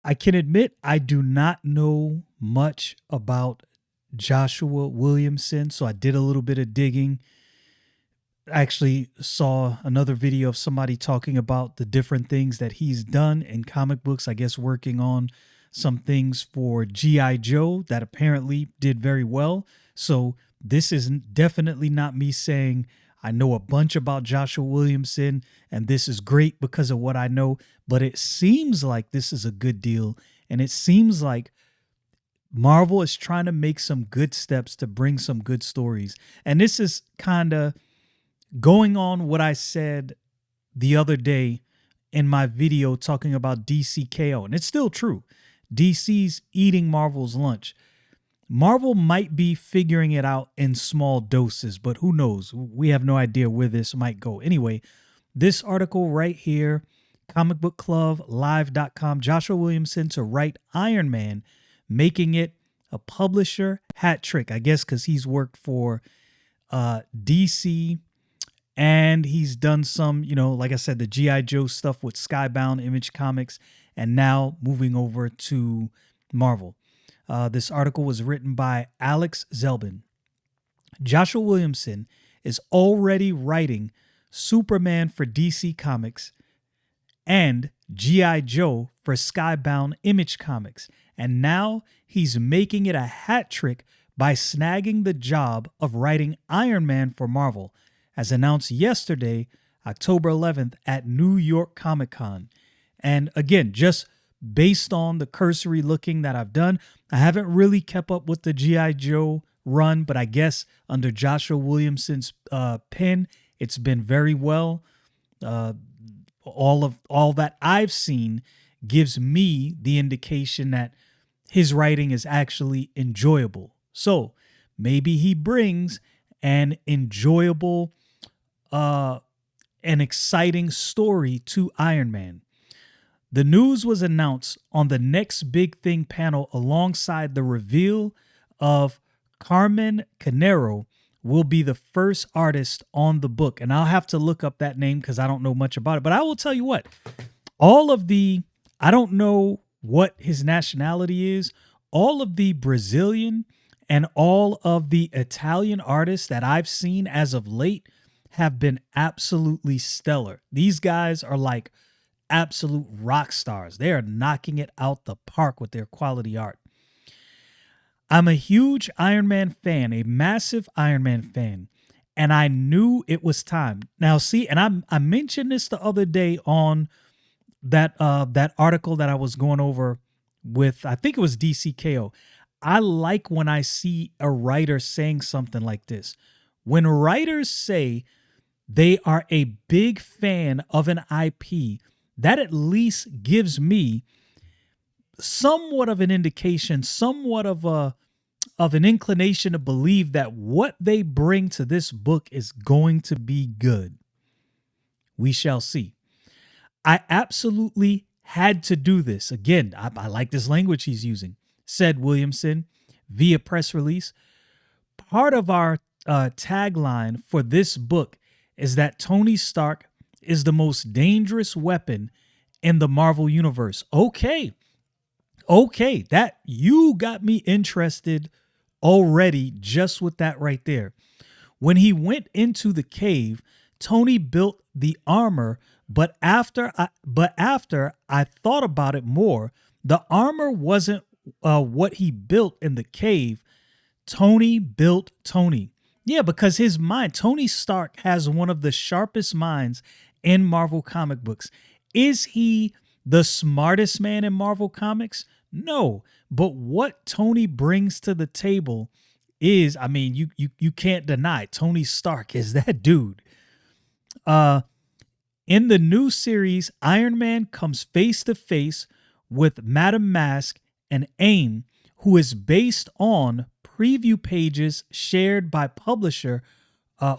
I can admit I do not know much about Joshua Williamson, so I did a little bit of digging. I actually saw another video of somebody talking about the different things that he's done in comic books, I guess working on some things for G.I. Joe that apparently did very well. So this is definitely not me saying I know a bunch about Joshua Williamson and this is great because of what I know, but it seems like this is a good deal. And it seems like Marvel is trying to make some good steps to bring some good stories. And this is kind of going on what I said the other day in my video talking about DC KO. And it's still true. DC's eating Marvel's lunch. Marvel might be figuring it out in small doses, but who knows? We have no idea where this might go. Anyway, this article right here, comicbookclublive.com, Joshua Williamson to write Iron Man, making it a publisher hat trick. I guess because he's worked for DC and he's done some, like I said, the G.I. Joe stuff with Skybound, Image Comics, and now moving over to Marvel. This article was written by Alex Zelbin. Joshua Williamson is already writing Superman for DC Comics and G.I. Joe for Skybound Image Comics. And now he's making it a hat trick by snagging the job of writing Iron Man for Marvel, as announced yesterday, October 11th at New York Comic Con. And again, just based on the cursory looking that I've done, I haven't really kept up with the G.I. Joe run, but I guess under Joshua Williamson's pen, it's been very well. All that I've seen gives me the indication that his writing is actually enjoyable. So maybe he brings an enjoyable, an exciting story to Iron Man. The news was announced on the Next Big Thing panel alongside the reveal of Carmen Carnero will be the first artist on the book. And I'll have to look up that name because I don't know much about it. But I will tell you what, I don't know what his nationality is. All of the Brazilian and all of the Italian artists that I've seen as of late have been absolutely stellar. These guys are like absolute rock stars. They are knocking it out the park with their quality art. I'm a huge Iron Man fan, a massive Iron Man fan, and I knew it was time. Now, see, and I mentioned this the other day on that article that I was going over with, I think it was DCKO. I like when I see a writer saying something like this. When writers say they are a big fan of an IP, that at least gives me somewhat of an indication, somewhat of an inclination to believe that what they bring to this book is going to be good. We shall see. I absolutely had to do this. Again, I like this language he's using, said Williamson via press release. Part of our tagline for this book is that Tony Stark is the most dangerous weapon in the Marvel universe. Okay, that you got me interested already just with that right there. When he went into the cave, Tony built the armor, but after I thought about it more, the armor wasn't what he built in the cave. Tony built Tony. Yeah, because his mind, Tony Stark has one of the sharpest minds in Marvel comic books. Is he the smartest man in Marvel Comics? No, but what Tony brings to the table is, I mean, you can't deny Tony Stark is that dude. In the new series, Iron Man comes face to face with Madame Masque and A.I.M, who is based on preview pages shared by publisher, are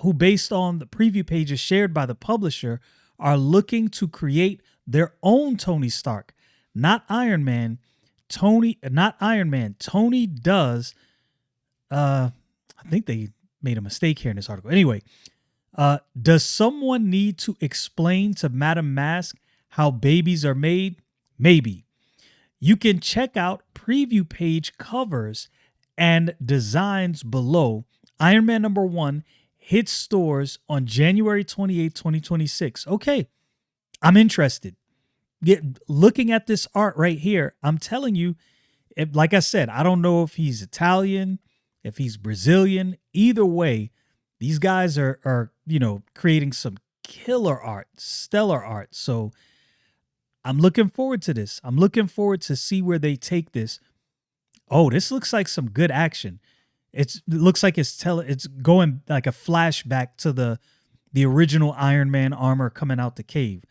looking to create their own Tony Stark, not Iron Man. Tony does. I think they made a mistake here in this article. Anyway, does someone need to explain to Madame Masque how babies are made? Maybe. You can check out preview page covers and designs below. Iron Man #1 hits stores on January 28, 2026. Okay, I'm interested. Looking at this art right here, I'm telling you, like I said, I don't know if he's Italian, if he's Brazilian. Either way, these guys are creating some killer art, stellar art. So I'm looking forward to this. I'm looking forward to see where they take this. Oh, this looks like some good action. It looks like it's going like a flashback to the original Iron Man armor coming out the cave.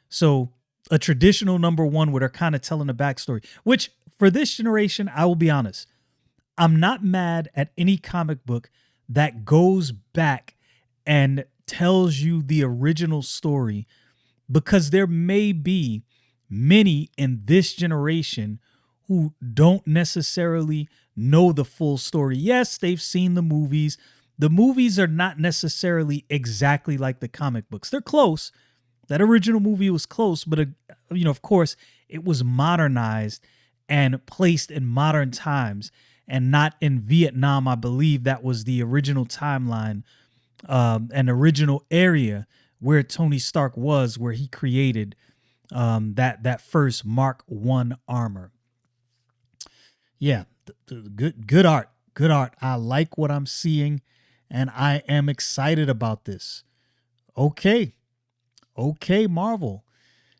So a traditional #1 where they're kind of telling the backstory, which for this generation, I will be honest, I'm not mad at any comic book that goes back and tells you the original story, because there may be many in this generation who don't necessarily know the full story. Yes, they've seen the movies. The movies are not necessarily exactly like the comic books. They're close. That original movie was close, but of course, it was modernized and placed in modern times and not in Vietnam. I believe that was the original timeline, an original area where Tony Stark was, where he created that first Mark I armor. Yeah, good art. Good art. I like what I'm seeing, and I am excited about this. Okay, Marvel.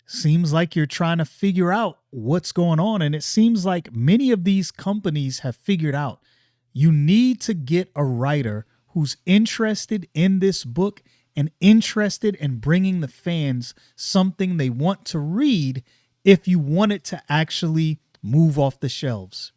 Seems like you're trying to figure out what's going on, and it seems like many of these companies have figured out you need to get a writer who's interested in this book and interested in bringing the fans something they want to read if you want it to actually move off the shelves.